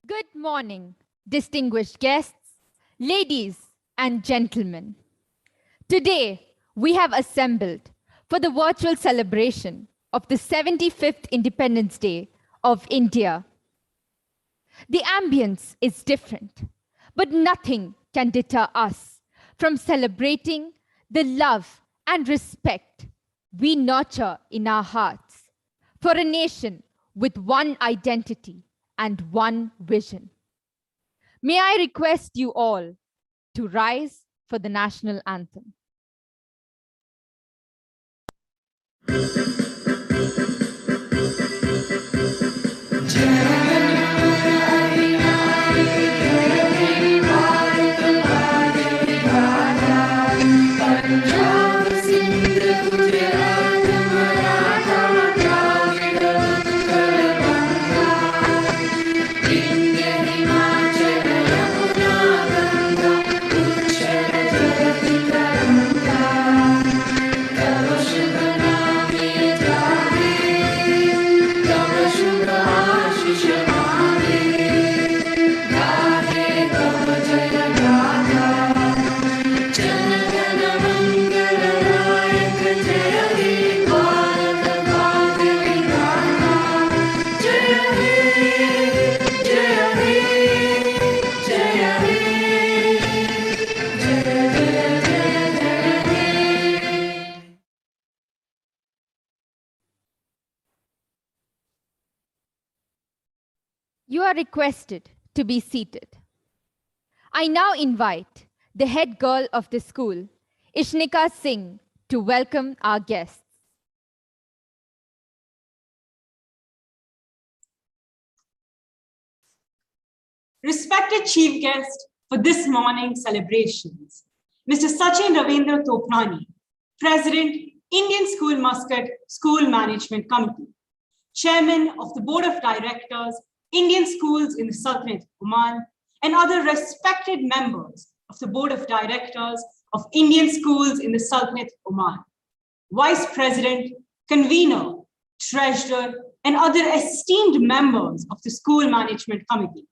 Good morning, distinguished guests, ladies and gentlemen. Today, we have assembled for the virtual celebration of the 75th Independence Day of India. The ambience is different, but nothing can deter us from celebrating the love and respect we nurture in our hearts for a nation with one identity and one vision. May I request you all to rise for the national anthem. You are requested to be seated. I now invite the head girl of the school, Ishnika Singh, to welcome our guests. Respected chief guest for this morning's celebrations, Mr. Sachin Ravindra Toprani, President, Indian School Muscat School Management Committee, Chairman of the Board of Directors, Indian Schools in the Sultanate Oman, and other respected members of the Board of Directors of Indian Schools in the Sultanate Oman, Vice President, Convener, Treasurer, and other esteemed members of the School Management Committee,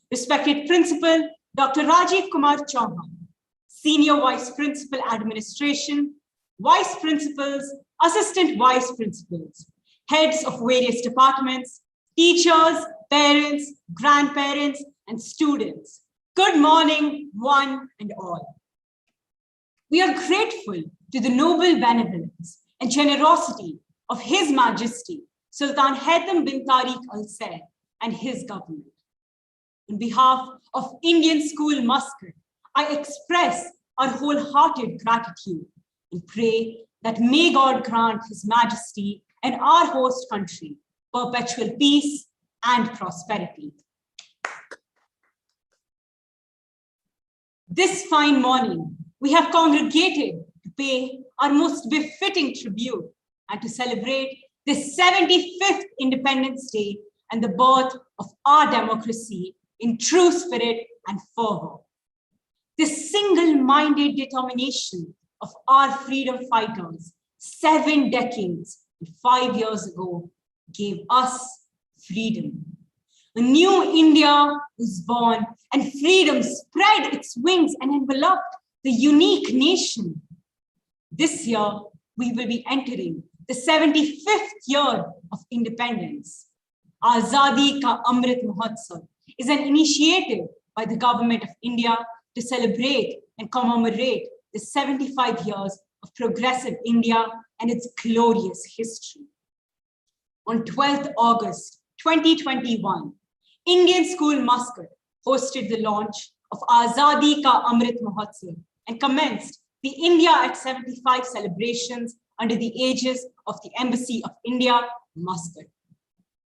respected Principal, Dr. Rajiv Kumar Chauhan, Senior Vice Principal Administration, Vice Principals, Assistant Vice Principals, heads of various departments, teachers, parents, grandparents, and students. Good morning, one and all. We are grateful to the noble benevolence and generosity of His Majesty, Sultan Haitham bin Tariq Al Said and his government. On behalf of Indian School Muscat, I express our wholehearted gratitude and pray that may God grant His Majesty and our host country perpetual peace and prosperity. This fine morning, we have congregated to pay our most befitting tribute and to celebrate the 75th Independence Day and the birth of our democracy in true spirit and fervor. The single-minded determination of our freedom fighters 7 decades and 5 years ago gave us freedom. A new India was born and freedom spread its wings and enveloped the unique nation. This year, we will be entering the 75th year of independence. Azadi Ka Amrit Mahotsav is an initiative by the Government of India to celebrate and commemorate the 75 years of progressive India and its glorious history. On 12th August 2021, Indian School Muscat hosted the launch of Azadi Ka Amrit Mahotsav and commenced the India at 75 celebrations under the aegis of the Embassy of India, Muscat.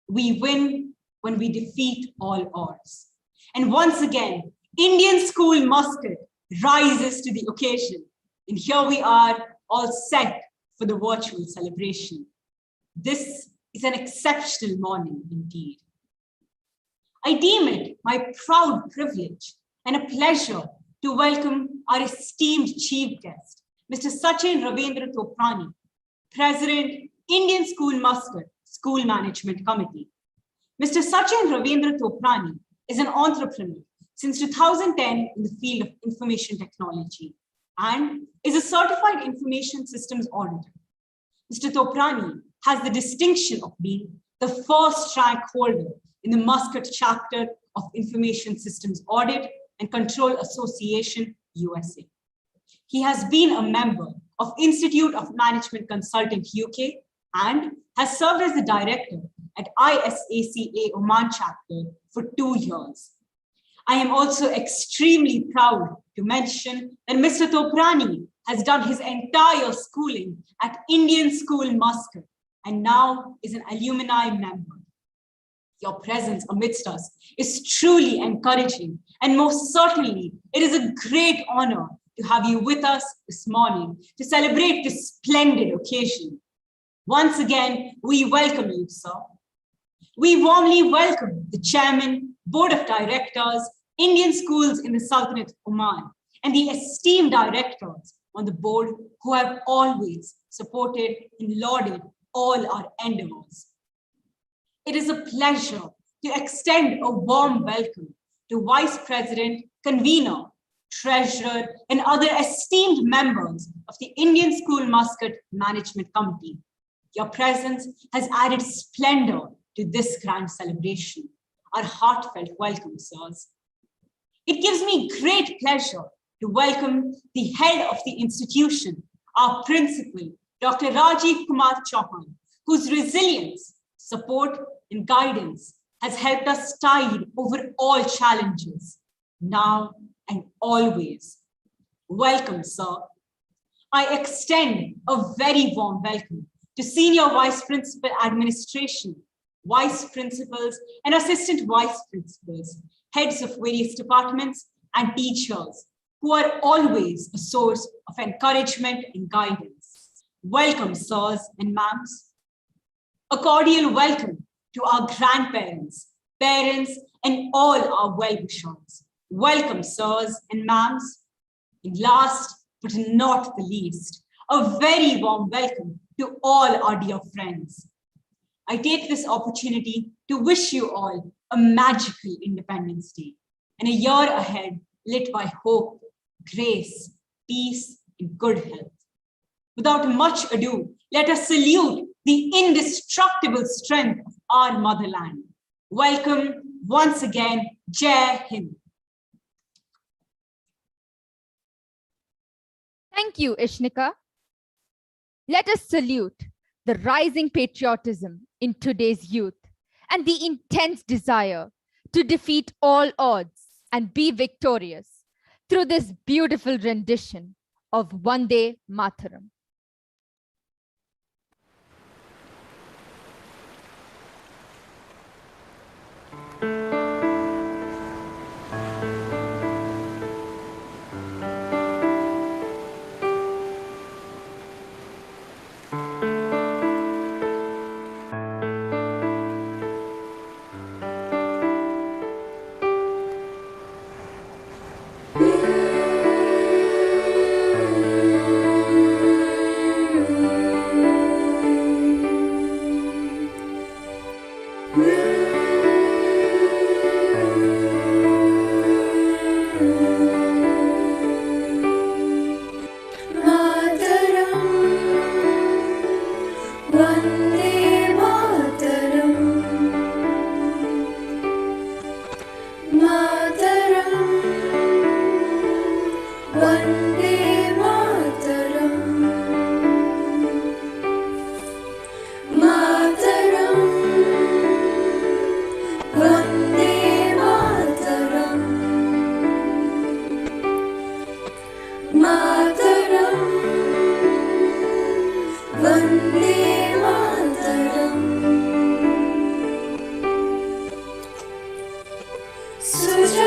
We win when we defeat all odds. And once again, Indian School Muscat rises to the occasion. And here we are, all set for the virtual celebration. This is an exceptional morning indeed. I deem it my proud privilege and a pleasure to welcome our esteemed chief guest, Mr. Sachin Ravindra Toprani, President, Indian School Muscat School Management Committee. Mr. Sachin Ravindra Toprani is an entrepreneur since 2010 in the field of information technology and is a certified information systems auditor. Mr. Toprani has the distinction of being the first rank holder in the Muscat chapter of Information Systems Audit and Control Association, USA. He has been a member of Institute of Management Consultant, UK, and has served as the director at ISACA Oman chapter for 2 years. I am also extremely proud to mention that Mr. Toprani has done his entire schooling at Indian School Muscat and now is an alumni member. Your presence amidst us is truly encouraging, and most certainly it is a great honor to have you with us this morning to celebrate this splendid occasion. Once again, we welcome you, sir. We warmly welcome the Chairman, Board of Directors, Indian Schools in the Sultanate of Oman, and the esteemed directors on the board who have always supported and lauded all our endeavors. It is a pleasure to extend a warm welcome to Vice President, Convener, Treasurer, and other esteemed members of the Indian School Muscat Management Committee. Your presence has added splendor to this grand celebration. Our heartfelt welcome, sirs. It gives me great pleasure to welcome the head of the institution, our principal, Dr. Rajiv Kumar Chauhan, whose resilience, support, and guidance has helped us tide over all challenges, now and always. Welcome, sir. I extend a very warm welcome to Senior Vice Principal Administration, Vice Principals and Assistant Vice Principals, heads of various departments and teachers who are always a source of encouragement and guidance. Welcome, sirs and ma'ams. A cordial welcome to our grandparents, parents, and all our well-wishers. Welcome, sirs and ma'ams. And last but not the least, a very warm welcome to all our dear friends. I take this opportunity to wish you all a magical Independence Day and a year ahead lit by hope, grace, peace, and good health. Without much ado, let us salute the indestructible strength of our motherland. Welcome once again, Jai Hind. Thank you, Ishnika. Let us salute the rising patriotism in today's youth and the intense desire to defeat all odds and be victorious through this beautiful rendition of Vande Mataram. Suja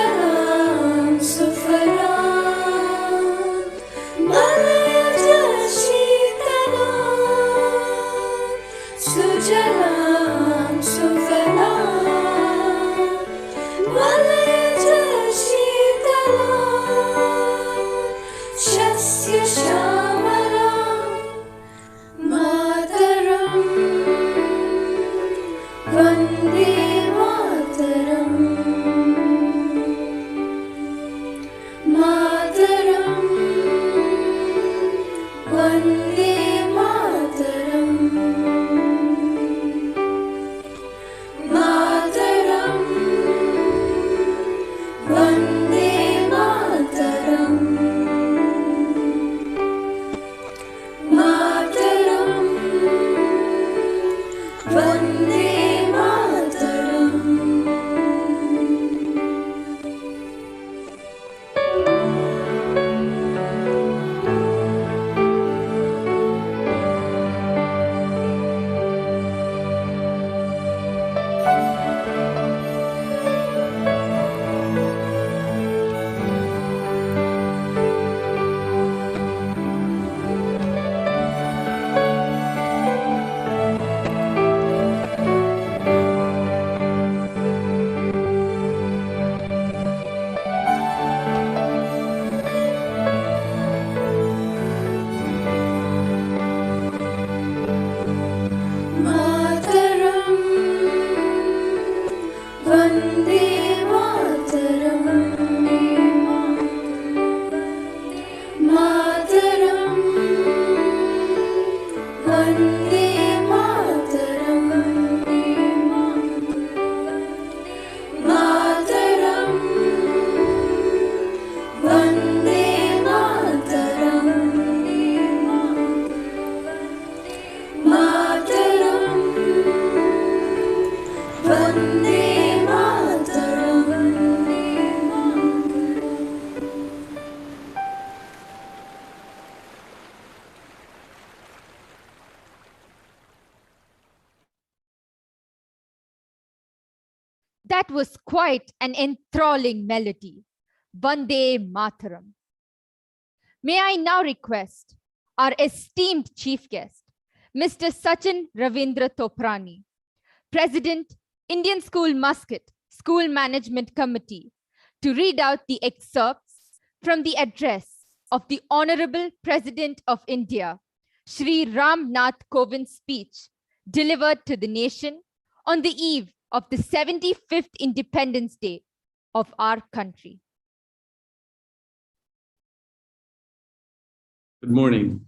That was quite an enthralling melody. Vande Mataram. May I now request our esteemed chief guest, Mr. Sachin Ravindra Toprani, President, Indian School Muscat School Management Committee, to read out the excerpts from the address of the Honorable President of India, Shri Ram Nath Kovind's speech delivered to the nation on the eve of the 75th Independence Day of our country. Good morning.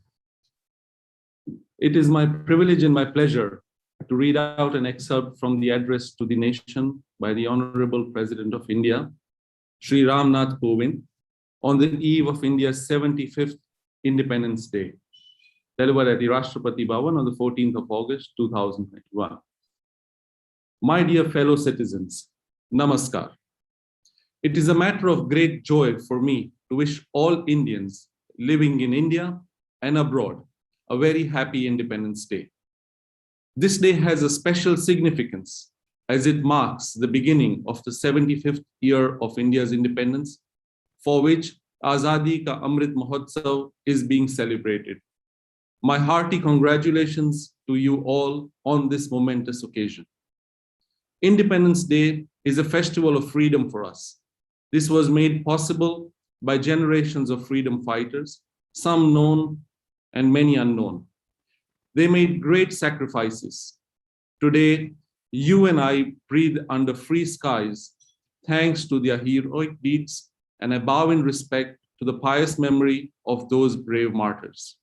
It is my privilege and my pleasure to read out an excerpt from the address to the nation by the Honorable President of India, Shri Ram Nath Kovind, on the eve of India's 75th Independence Day, delivered at the Rashtrapati Bhavan on the 14th of August, 2021. My dear fellow citizens, Namaskar. It is a matter of great joy for me to wish all Indians living in India and abroad a very happy Independence Day. This day has a special significance as it marks the beginning of the 75th year of India's independence, for which Azadi Ka Amrit Mahotsav is being celebrated. My hearty congratulations to you all on this momentous occasion. Independence Day is a festival of freedom for us. This was made possible by generations of freedom fighters, some known and many unknown. They made great sacrifices. Today, you and I breathe under free skies thanks to their heroic deeds, and I bow in respect to the pious memory of those brave martyrs.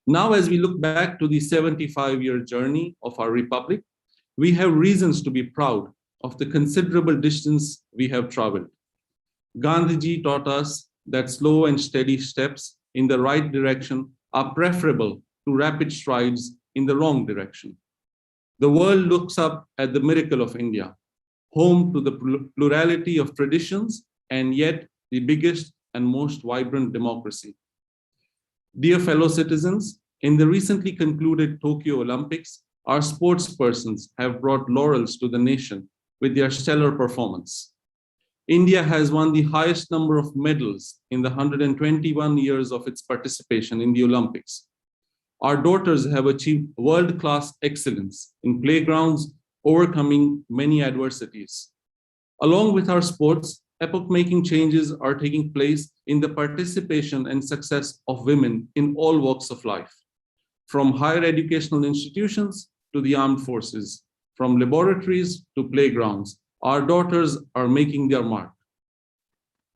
Now, as we look back to the 75-year journey of our republic, we have reasons to be proud of the considerable distance we have traveled. Gandhiji taught us that slow and steady steps in the right direction are preferable to rapid strides in the wrong direction. The world looks up at the miracle of India, home to the plurality of traditions and yet the biggest and most vibrant democracy. Dear fellow citizens, in the recently concluded Tokyo Olympics, our sportspersons have brought laurels to the nation with their stellar performance. India has won the highest number of medals in the 121 years of its participation in the Olympics. Our daughters have achieved world-class excellence in playgrounds, overcoming many adversities. Along with our sports, epoch-making changes are taking place in the participation and success of women in all walks of life, from higher educational institutions to the armed forces, from laboratories to playgrounds. Our daughters are making their mark.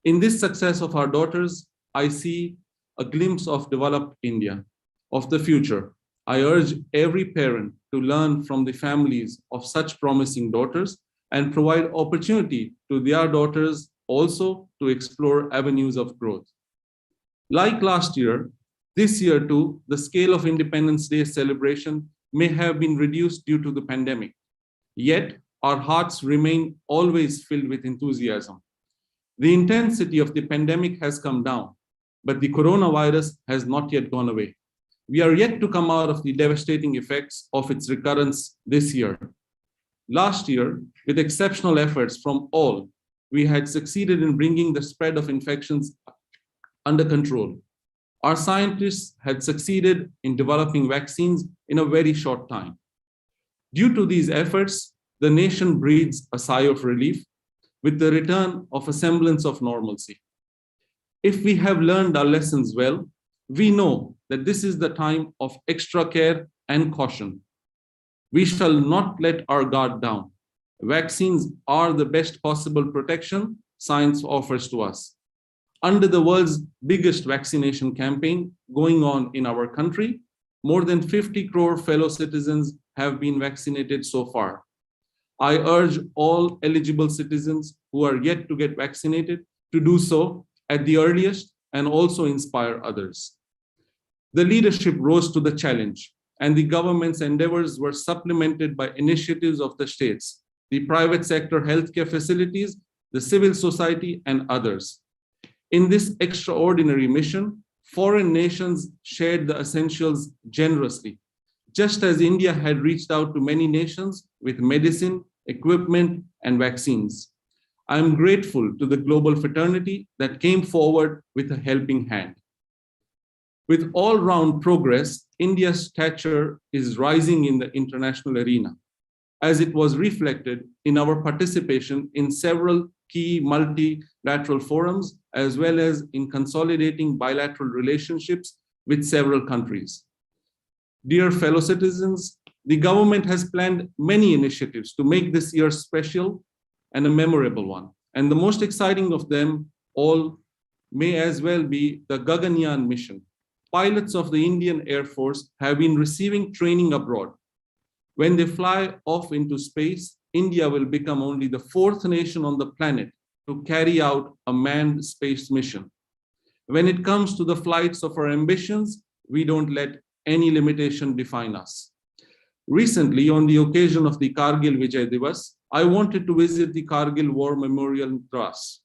In this success of our daughters, I see a glimpse of developed India, of the future. I urge every parent to learn from the families of such promising daughters and provide opportunity to their daughters also to explore avenues of growth. Like last year, this year too, the scale of Independence Day celebration may have been reduced due to the pandemic. Yet, our hearts remain always filled with enthusiasm. The intensity of the pandemic has come down, but the coronavirus has not yet gone away. We are yet to come out of the devastating effects of its recurrence this year. Last year, with exceptional efforts from all, we had succeeded in bringing the spread of infections under control. Our scientists had succeeded in developing vaccines in a very short time. Due to these efforts, the nation breathes a sigh of relief with the return of a semblance of normalcy. If we have learned our lessons well, we know that this is the time of extra care and caution. We shall not let our guard down. Vaccines are the best possible protection science offers to us. Under the world's biggest vaccination campaign going on in our country, more than 50 crore fellow citizens have been vaccinated so far. I urge all eligible citizens who are yet to get vaccinated to do so at the earliest and also inspire others. The leadership rose to the challenge, and the government's endeavors were supplemented by initiatives of the states, the private sector healthcare facilities, the civil society, and others. In this extraordinary mission, foreign nations shared the essentials generously, just as India had reached out to many nations with medicine, equipment, and vaccines. I am grateful to the global fraternity that came forward with a helping hand. With all-round progress, India's stature is rising in the international arena, as it was reflected in our participation in several key multilateral forums, as well as in consolidating bilateral relationships with several countries. Dear fellow citizens, the government has planned many initiatives to make this year special and a memorable one. And the most exciting of them all may as well be the Gaganyaan mission. Pilots of the Indian Air Force have been receiving training abroad. When they fly off into space, India will become only the fourth nation on the planet to carry out a manned space mission. When it comes to the flights of our ambitions, we don't let any limitation define us. Recently, on the occasion of the Kargil Vijay Divas, I wanted to visit the Kargil War Memorial in Dras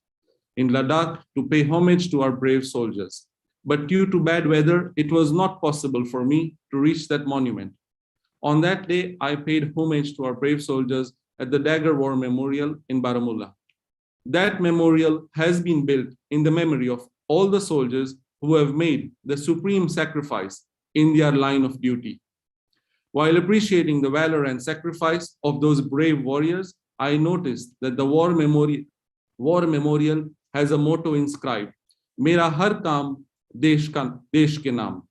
in Ladakh to pay homage to our brave soldiers. But due to bad weather, it was not possible for me to reach that monument. On that day, I paid homage to our brave soldiers at the Dagger War Memorial in Baramulla. That memorial has been built in the memory of all the soldiers who have made the supreme sacrifice in their line of duty. While appreciating the valor and sacrifice of those brave warriors, I noticed that the war memorial has a motto inscribed, Mera har kaam desh ke naam,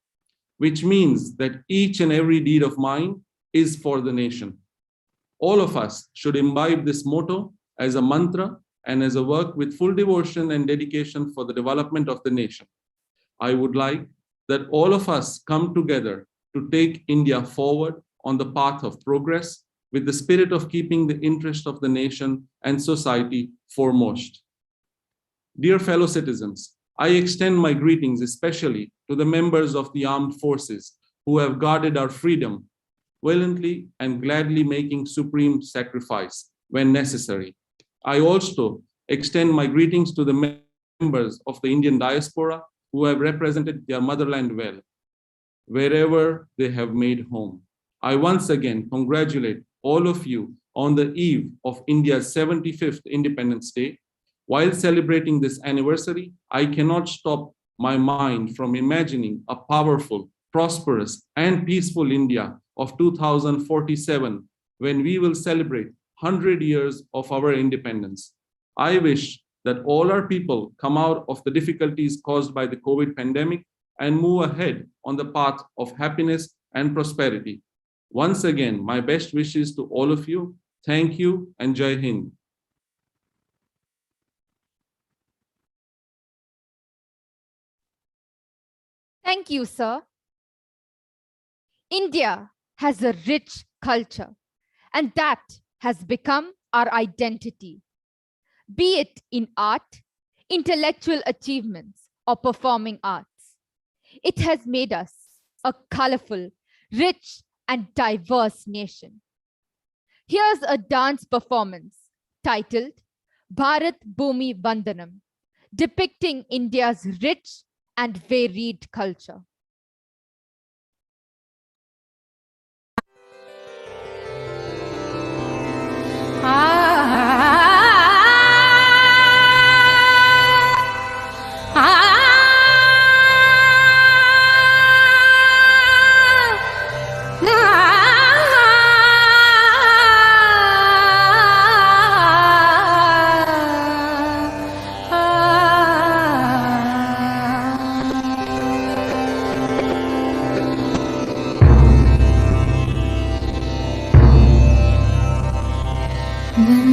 which means that each and every deed of mine is for the nation. All of us should imbibe this motto as a mantra and as a work with full devotion and dedication for the development of the nation. I would like that all of us come together to take India forward on the path of progress with the spirit of keeping the interest of the nation and society foremost. Dear fellow citizens, I extend my greetings especially to the members of the armed forces who have guarded our freedom, valiantly and gladly making supreme sacrifice when necessary. I also extend my greetings to the members of the Indian diaspora who have represented their motherland well, wherever they have made home. I once again congratulate all of you on the eve of India's 75th Independence Day. While celebrating this anniversary, I cannot stop my mind from imagining a powerful, prosperous, and peaceful India of 2047 when we will celebrate 100 years of our independence. I wish that all our people come out of the difficulties caused by the COVID pandemic and move ahead on the path of happiness and prosperity. Once again, my best wishes to all of you. Thank you and Jai Hind. Thank you, sir. India has a rich culture, and that has become our identity. Be it in art, intellectual achievements, or performing arts. It has made us a colorful, rich, and diverse nation. Here's a dance performance titled Bharat Bhumi Vandanam, depicting India's rich and varied culture. When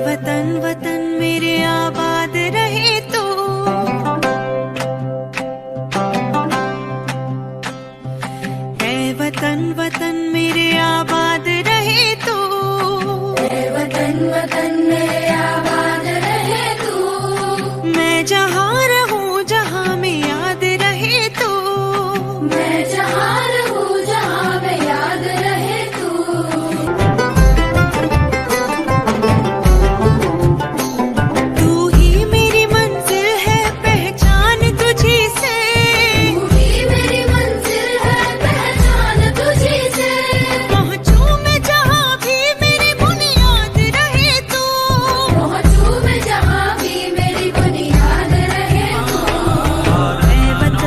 वतन वतन मेरे आबाद रहे तू, ऐ वतन वतन मेरे आबाद रहे तू, ऐ वतन वतन मेरे आबाद रहे तू। मैं जहाँ रहूं जहाँ में याद रहे तू, मैं जहाँ रहूं जहाँ में याद रहे तू। तू ही मेरी मंजिल है पहचान तुझी से, तू ही मेरी मंजिल है पहचान तुझी से। पहुँचूं मैं जहाँ भी मेरी बुनियाद रहे तू, पहुँचूं मैं जहाँ भी मेरी बुनियाद रहे तू। ऐ वतन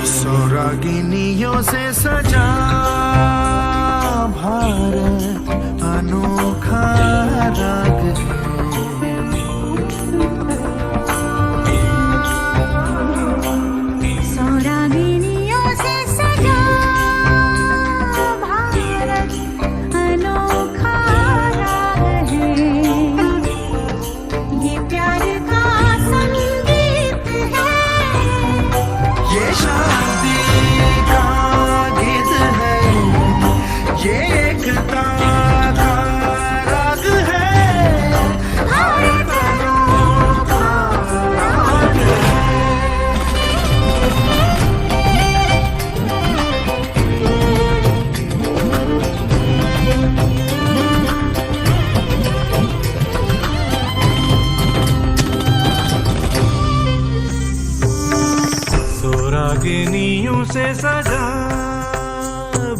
सौरागिनियों से सजा भारत अनोखा राग है। सौरागिनियों से सजा भारत अनोखा राग है। ये प्यार का संगीत है, ये शादी का गीत है, ये एकता का राग है। भारत अनोखा राग है। सौरागिनियों से सजा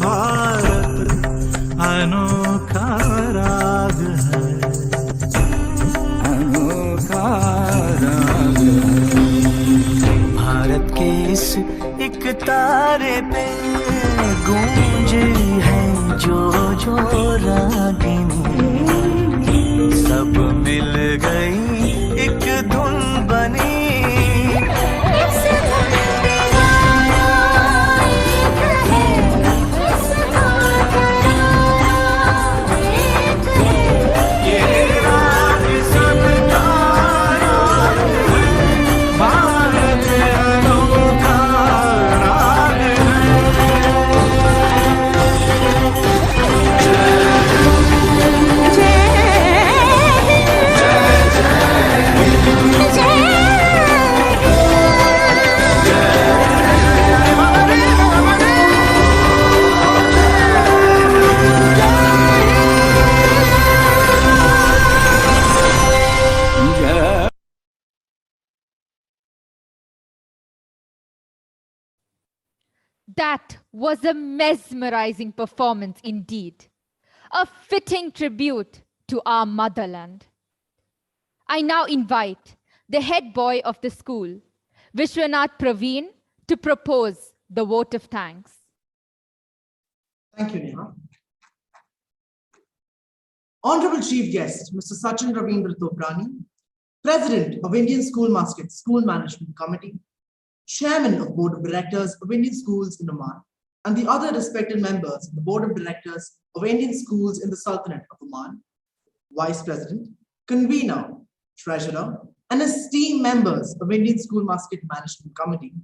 भारत अनोखा राग है, अनोखा राग है। भारत के इस एक तारे पे गूंज है जो जो रागिनी, सब मिल गई एक धुन बनी। इस धुन दीवाना एक है, इस धुन तराना एक है। ये राग सबका राग है, भारत अनोखा राग That was a mesmerizing performance indeed, a fitting tribute to our motherland. I now invite the head boy of the school, Vishwanath Praveen, to propose the vote of thanks. Thank you, Neha. Honorable Chief Guest, Mr. Sachin Ravindra Toprani, President of Indian School Management Committee, Chairman of Board of Directors of Indian Schools in Oman, and the other respected members of the Board of Directors of Indian Schools in the Sultanate of Oman, Vice President, Convener, Treasurer, and esteemed members of Indian School Management Committee,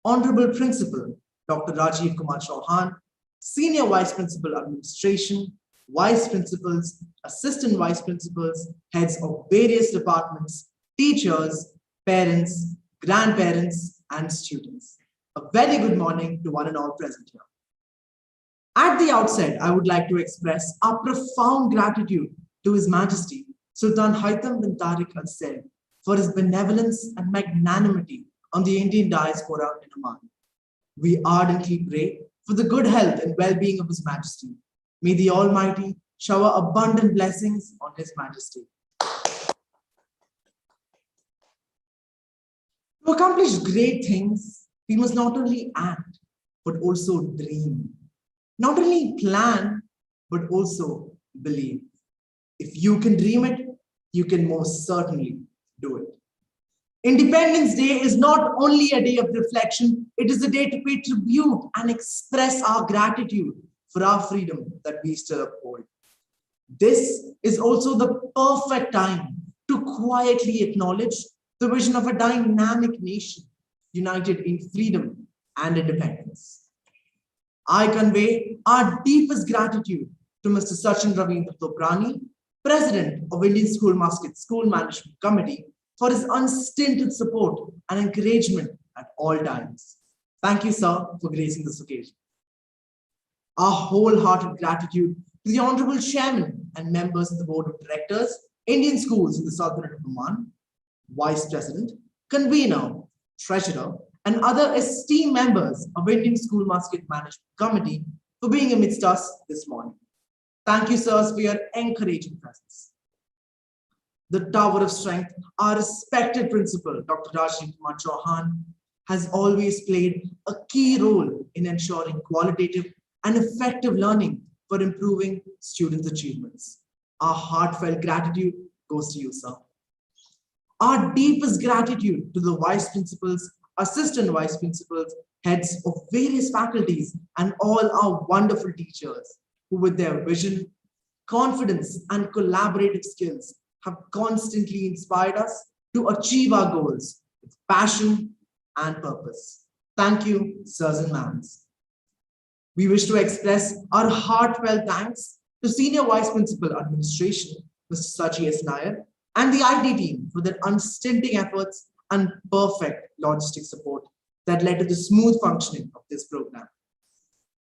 Honorable Principal, Dr. Rajiv Kumar Chauhan, Senior Vice Principal Administration, Vice Principals, Assistant Vice Principals, heads of various departments, teachers, parents, grandparents, and students. A very good morning to one and all present here. At the outset, I would like to express our profound gratitude to His Majesty, Sultan Haitham bin Tariq Al Said, for his benevolence and magnanimity on the Indian diaspora in Oman. We ardently pray for the good health and well-being of His Majesty. May the Almighty shower abundant blessings on His Majesty. To accomplish great things, we must not only act, but also dream. Not only plan, but also believe. If you can dream it, you can most certainly do it. Independence Day is not only a day of reflection, it is a day to pay tribute and express our gratitude for our freedom that we still uphold. This is also the perfect time to quietly acknowledge the vision of a dynamic nation united in freedom and independence. I convey our deepest gratitude to Mr. Sachin Ravindra Toprani, President of Indian School School Management Committee, for his unstinted support and encouragement at all times. Thank you, sir, for gracing this occasion. Our wholehearted gratitude to the Honorable Chairman and members of the Board of Directors, Indian Schools in the Sultanate of Oman, Vice President, Convener, Treasurer, and other esteemed members of Indian School Management Committee for being amidst us this morning. Thank you, sirs, for your encouraging presence. The Tower of Strength, our respected principal, Dr. Rajiv Kumar Chauhan, has always played a key role in ensuring qualitative and effective learning for improving students' achievements. Our heartfelt gratitude goes to you, sir. Our deepest gratitude to the vice principals, assistant vice principals, heads of various faculties, and all our wonderful teachers who, with their vision, confidence, and collaborative skills, have constantly inspired us to achieve our goals with passion and purpose. Thank you, sirs and ma'ams. We wish to express our heartfelt thanks to Senior Vice Principal Administration, Mr. Sachi S. Nair, and the IT team for their unstinting efforts and perfect logistic support that led to the smooth functioning of this program.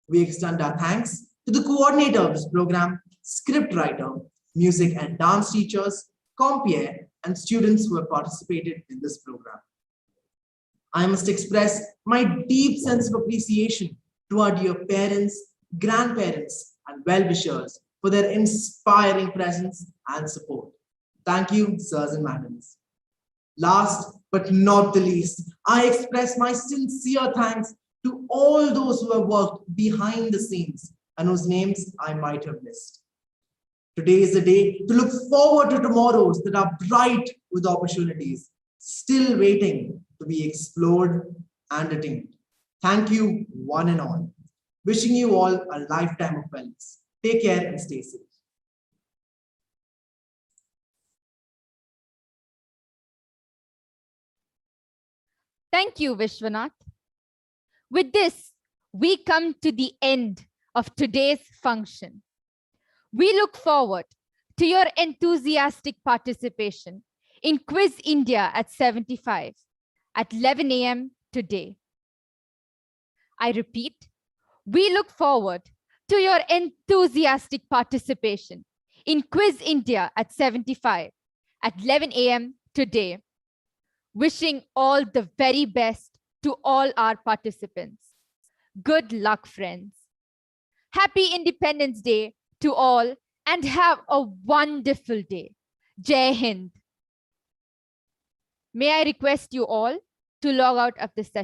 We extend our thanks to the coordinator of this program, scriptwriter, music and dance teachers, compier, and students who have participated in this program. I must express my deep sense of appreciation to our dear parents, grandparents, and well-wishers for their inspiring presence and support. Thank you, sirs and madams. Last but not the least, I express my sincere thanks to all those who have worked behind the scenes and whose names I might have missed. Today is a day to look forward to tomorrows that are bright with opportunities, still waiting to be explored and attained. Thank you, one and all. Wishing you all a lifetime of wellness. Take care and stay safe. Thank you, Vishwanath. With this, we come to the end of today's function. We look forward to your enthusiastic participation in Quiz India at 75 at 11 a.m. today. I repeat, we look forward to your enthusiastic participation in Quiz India at 75 at 11 a.m. today. Wishing all the very best to all our participants. Good luck, friends. Happy Independence Day to all and have a wonderful day. Jai Hind. May I request you all to log out of this session.